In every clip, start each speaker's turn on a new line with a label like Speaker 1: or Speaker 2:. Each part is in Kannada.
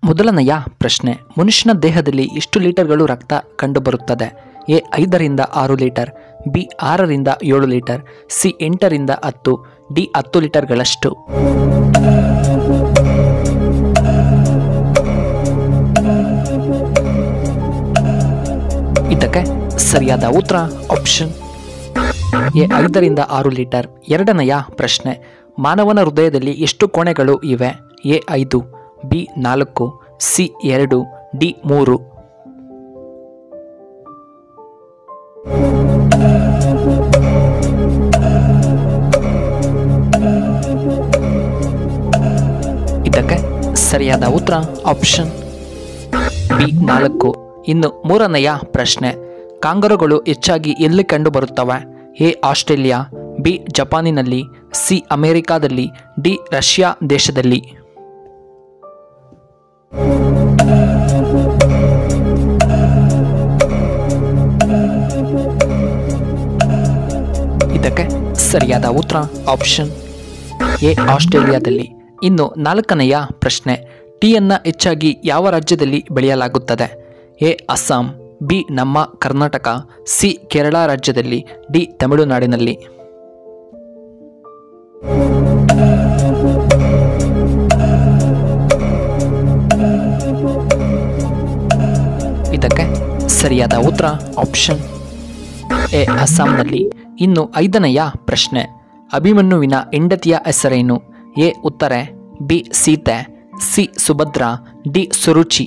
Speaker 1: ಮೊದಲನೆಯ ಪ್ರಶ್ನೆ, ಮನುಷ್ಯನ ದೇಹದಲ್ಲಿ ಎಷ್ಟು ಲೀಟರ್ಗಳು ರಕ್ತ ಕಂಡುಬರುತ್ತದೆ? ಎ 5ರಿಂದ 6 ಲೀಟರ್, ಬಿ 6ರಿಂದ 7 ಲೀಟರ್, ಸಿ 8ರಿಂದ 10, ಡಿ 10 ಲೀಟರ್ಗಳಷ್ಟು. ಇದಕ್ಕೆ ಸರಿಯಾದ ಉತ್ತರ ಆಪ್ಷನ್ ಎ 5ರಿಂದ 6 ಲೀಟರ್. ಎರಡನೆಯ ಪ್ರಶ್ನೆ, ಮಾನವನ ಹೃದಯದಲ್ಲಿ ಎಷ್ಟು ಕೋಣೆಗಳು ಇವೆ? A 5, B 4, C 2, D 3. ಇದಕ್ಕೆ ಸರಿಯಾದ ಉತ್ತರ ಆಪ್ಷನ್ ಬಿ 4. ಇನ್ನು ಮೂರನೆಯ ಪ್ರಶ್ನೆ, ಕಾಂಗರುಗಳು ಹೆಚ್ಚಾಗಿ ಎಲ್ಲಿ ಕಂಡು ಬರುತ್ತವೆ? ಎ ಆಸ್ಟ್ರೇಲಿಯಾ, ಬಿ ಜಪಾನಿನಲ್ಲಿ, ಸಿ ಅಮೆರಿಕಾದಲ್ಲಿ, ಡಿ ರಷ್ಯಾ ದೇಶದಲ್ಲಿ. ಇದಕ್ಕೆ ಸರಿಯಾದ ಉತ್ತರ ಆಪ್ಷನ್ ಎ ಆಸ್ಟ್ರೇಲಿಯಾದಲ್ಲಿ. ಇನ್ನು ನಾಲ್ಕನೆಯ ಪ್ರಶ್ನೆ, ಟೀಯನ್ನು ಹೆಚ್ಚಾಗಿ ಯಾವ ರಾಜ್ಯದಲ್ಲಿ ಬೆಳೆಯಲಾಗುತ್ತದೆ? ಎ ಅಸ್ಸಾಂ, ಬಿ ನಮ್ಮ ಕರ್ನಾಟಕ, ಸಿ ಕೇರಳ ರಾಜ್ಯದಲ್ಲಿ, ಡಿ ತಮಿಳುನಾಡಿನಲ್ಲಿ. ಇದಕ್ಕೆ ಸರಿಯಾದ ಉತ್ತರ ಆಪ್ಷನ್ ಎ ಅಸ್ಸಾಂನಲ್ಲಿ. ಇನ್ನು ಐದನೆಯ ಪ್ರಶ್ನೆ, ಅಭಿಮನ್ಯುವಿನ ಹೆಂಡತಿಯ ಹೆಸರೇನು? A Uttara, B Sita, C Subhadra, D Suruchi.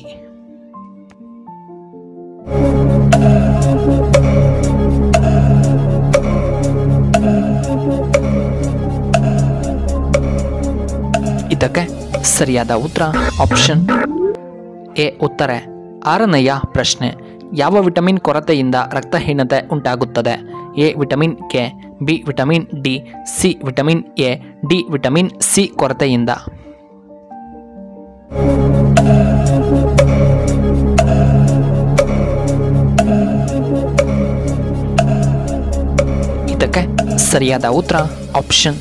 Speaker 1: ಇದಕ್ಕೆ ಸರಿಯಾದ ಉತ್ತರ ಆಪ್ಷನ್ ಎ ಉತ್ತರೆ. ಆರನೆಯ ಪ್ರಶ್ನೆ, ಯಾವ ವಿಟಮಿನ್ ಕೊರತೆಯಿಂದ ರಕ್ತಹೀನತೆ ಉಂಟಾಗುತ್ತದೆ? A vitamin K, B vitamin D, C vitamin A, D vitamin C ಕೊರತೆಯಿಂದ. ಇದಕ್ಕೆ ಸರಿಯಾದ ಉತ್ತರ ಆಪ್ಷನ್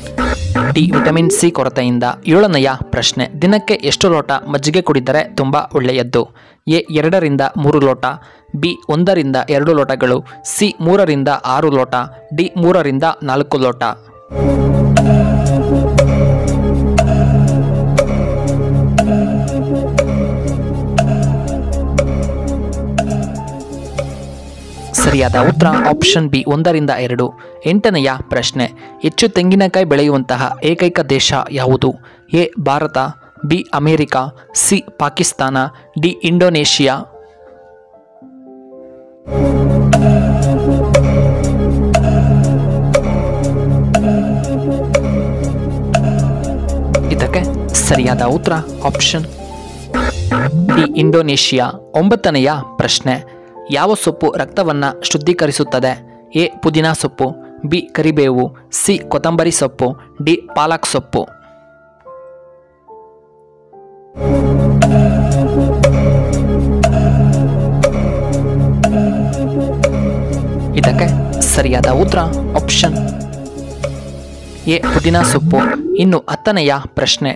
Speaker 1: ಡಿ ವಿಟಮಿನ್ ಸಿ ಕೊರತೆಯಿಂದ. ಏಳನೆಯ ಪ್ರಶ್ನೆ, ದಿನಕ್ಕೆ ಎಷ್ಟು ಲೋಟ ಮಜ್ಜಿಗೆ ಕುಡಿದರೆ ತುಂಬ ಒಳ್ಳೆಯದ್ದು? ಎ 2ರಿಂದ 3 ಲೋಟ, ಬಿ 1ರಿಂದ 2 ಲೋಟಗಳು, ಸಿ 3ರಿಂದ 6 ಲೋಟ, ಡಿ 3ರಿಂದ 4 ಲೋಟ. ಸರಿಯಾದ ಉತ್ತರ ಆಪ್ಷನ್ ಬಿ 1ರಿಂದ 2. ಎಂಟನೆಯ ಪ್ರಶ್ನೆ, ಹೆಚ್ಚು ತೆಂಗಿನಕಾಯಿ ಬೆಳೆಯುವಂತಹ ಏಕೈಕ ದೇಶ ಯಾವುದು? A Bharat, B America, C Pakistan, D Indonesia. ಇದಕ್ಕೆ ಸರಿಯಾದ ಉತ್ತರ ಆಪ್ಷನ್ ಡಿ ಇಂಡೋನೇಷಿಯಾ. ಒಂಬತ್ತನೆಯ ಪ್ರಶ್ನೆ, ಯಾವ ಸೊಪ್ಪು ರಕ್ತವನ್ನು ಶುದ್ಧೀಕರಿಸುತ್ತದೆ? ಎ ಪುದೀನಾ ಸೊಪ್ಪು, ಬಿ ಕರಿಬೇವು, ಸಿ ಕೊತ್ತಂಬರಿ ಸೊಪ್ಪು, ಡಿ ಪಾಲಕ್ ಸೊಪ್ಪು. ಇದಕ್ಕೆ ಸರಿಯಾದ ಉತ್ತರ ಆಪ್ಷನ್ ಎ ಪುದೀನಾ ಸೊಪ್ಪು. ಇನ್ನು 10ನೆಯ ಪ್ರಶ್ನೆ,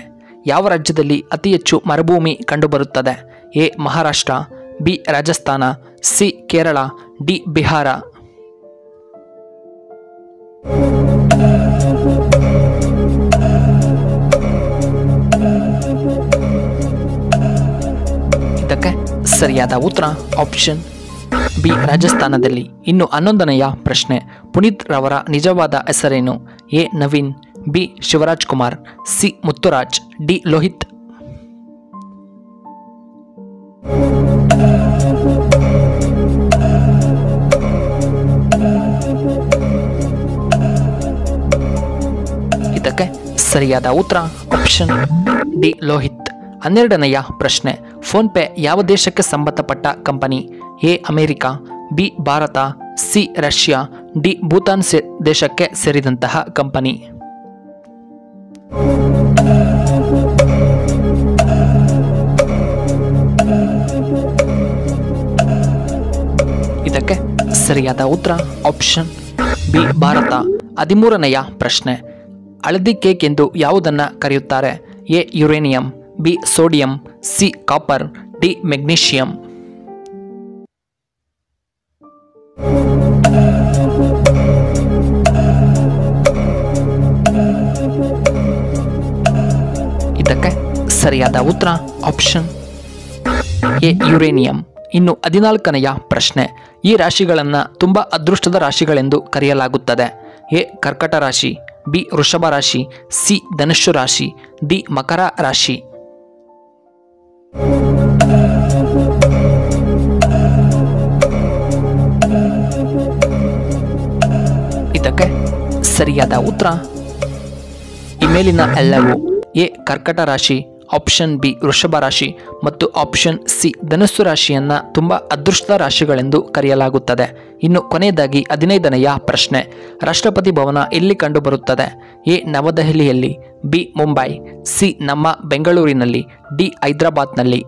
Speaker 1: ಯಾವ ರಾಜ್ಯದಲ್ಲಿ ಅತಿ ಹೆಚ್ಚು ಮರುಭೂಮಿ ಕಂಡುಬರುತ್ತದೆ? A Maharashtra, B Rajasthan, C Kerala, D Bihar. ಇದಕ್ಕೆ ಸರಿಯಾದ ಉತ್ತರ ಆಪ್ಷನ್ ಬಿ ರಾಜಸ್ಥಾನದಲ್ಲಿ. ಇನ್ನು 11ನೆಯ ಪ್ರಶ್ನೆ, ಪುನೀತ್ ರವರ ನಿಜವಾದ ಹೆಸರೇನು? A Naveen, B Shivaraj Kumar, C Muthuraj, D Lohith. ಇದಕ್ಕೆ ಸರಿಯಾದ ಉತ್ತರ ಆಪ್ಷನ್ ಡಿ ಲೋಹಿತ್. 12ನೆಯ ಪ್ರಶ್ನೆ, ಫೋನ್ ಪೇ ಯಾವ ದೇಶಕ್ಕೆ ಸಂಬಂಧಪಟ್ಟ company? A America, B Bharat, C Russia, D Bhutan ದೇಶಕ್ಕೆ ಸೇರಿದಂತಹ ಕಂಪನಿ. ಇದಕ್ಕೆ ಸರಿಯಾದ ಉತ್ತರ ಆಪ್ಷನ್ ಬಿ ಭಾರತ. 13ನೆಯ ಪ್ರಶ್ನೆ, ಹಳದಿ ಕೇಕ್ ಎಂದು ಯಾವುದನ್ನು ಕರೆಯುತ್ತಾರೆ? A uranium, B sodium, C copper, D magnesium. ಇದಕ್ಕೆ ಸರಿಯಾದ ಉತ್ತರ ಆಪ್ಷನ್ ಎ ಯುರೇನಿಯಂ. ಇನ್ನು 14ನೆಯ ಪ್ರಶ್ನೆ. ಈ ರಾಶಿಗಳನ್ನು ತುಂಬ ಅದೃಷ್ಟದ ರಾಶಿಗಳೆಂದು ಕರೆಯಲಾಗುತ್ತದೆ. ಎ ಕರ್ಕಟ ರಾಶಿ, ಬಿ ವೃಷಭ ರಾಶಿ, ಸಿ ಧನುಸ್ಸು ರಾಶಿ, ಡಿ ಮಕರ ರಾಶಿ. ಇದಕ್ಕೆ ಸರಿಯಾದ ಉತ್ತರ ಈ ಮೇಲಿನ ಎಲ್ಲವೂ. ಎ ಕರ್ಕಟ ರಾಶಿ, ಆಪ್ಷನ್ ಬಿ ವೃಷಭ ರಾಶಿ ಮತ್ತು ಆಪ್ಷನ್ ಸಿ ಧನುಸ್ಸು ರಾಶಿಯನ್ನು ತುಂಬ ಅದೃಷ್ಟದ ರಾಶಿಗಳೆಂದು ಕರೆಯಲಾಗುತ್ತದೆ. ಇನ್ನು ಕೊನೆಯದಾಗಿ 15ನೆಯ ಪ್ರಶ್ನೆ. ರಾಷ್ಟ್ರಪತಿ ಭವನ ಎಲ್ಲಿ ಕಂಡುಬರುತ್ತದೆ? ಎ ನವದೆಹಲಿಯಲ್ಲಿ, ಬಿ ಮುಂಬೈ, ಸಿ ನಮ್ಮ ಬೆಂಗಳೂರಿನಲ್ಲಿ, ಡಿ ಹೈದರಾಬಾದ್ನಲ್ಲಿ.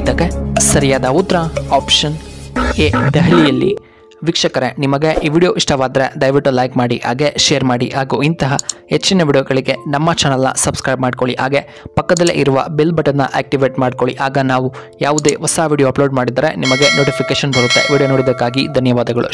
Speaker 1: ಇದಕ್ಕೆ ಸರಿಯಾದ ಉತ್ತರ ಆಪ್ಷನ್ ಎ ದೆಹಲಿಯಲ್ಲಿ. ವೀಕ್ಷಕರೇ, ನಿಮಗೆ ಈ ವಿಡಿಯೋ ಇಷ್ಟವಾದರೆ ದಯವಿಟ್ಟು ಲೈಕ್ ಮಾಡಿ, ಹಾಗೆ ಶೇರ್ ಮಾಡಿ, ಹಾಗೂ ಇಂತಹ ಹೆಚ್ಚಿನ ವಿಡಿಯೋಗಳಿಗೆ ನಮ್ಮ ಚಾನಲ್ನ ಸಬ್ಸ್ಕ್ರೈಬ್ ಮಾಡ್ಕೊಳ್ಳಿ. ಹಾಗೆ ಪಕ್ಕದಲ್ಲೇ ಇರುವ ಬೆಲ್ ಬಟನ್ನ ಆಕ್ಟಿವೇಟ್ ಮಾಡ್ಕೊಳ್ಳಿ. ಆಗ ನಾವು ಯಾವುದೇ ಹೊಸ ವಿಡಿಯೋ ಅಪ್ಲೋಡ್ ಮಾಡಿದರೆ ನಿಮಗೆ ನೋಟಿಫಿಕೇಶನ್ ಬರುತ್ತೆ. ವಿಡಿಯೋ ನೋಡಿದ್ದಕ್ಕಾಗಿ ಧನ್ಯವಾದಗಳು.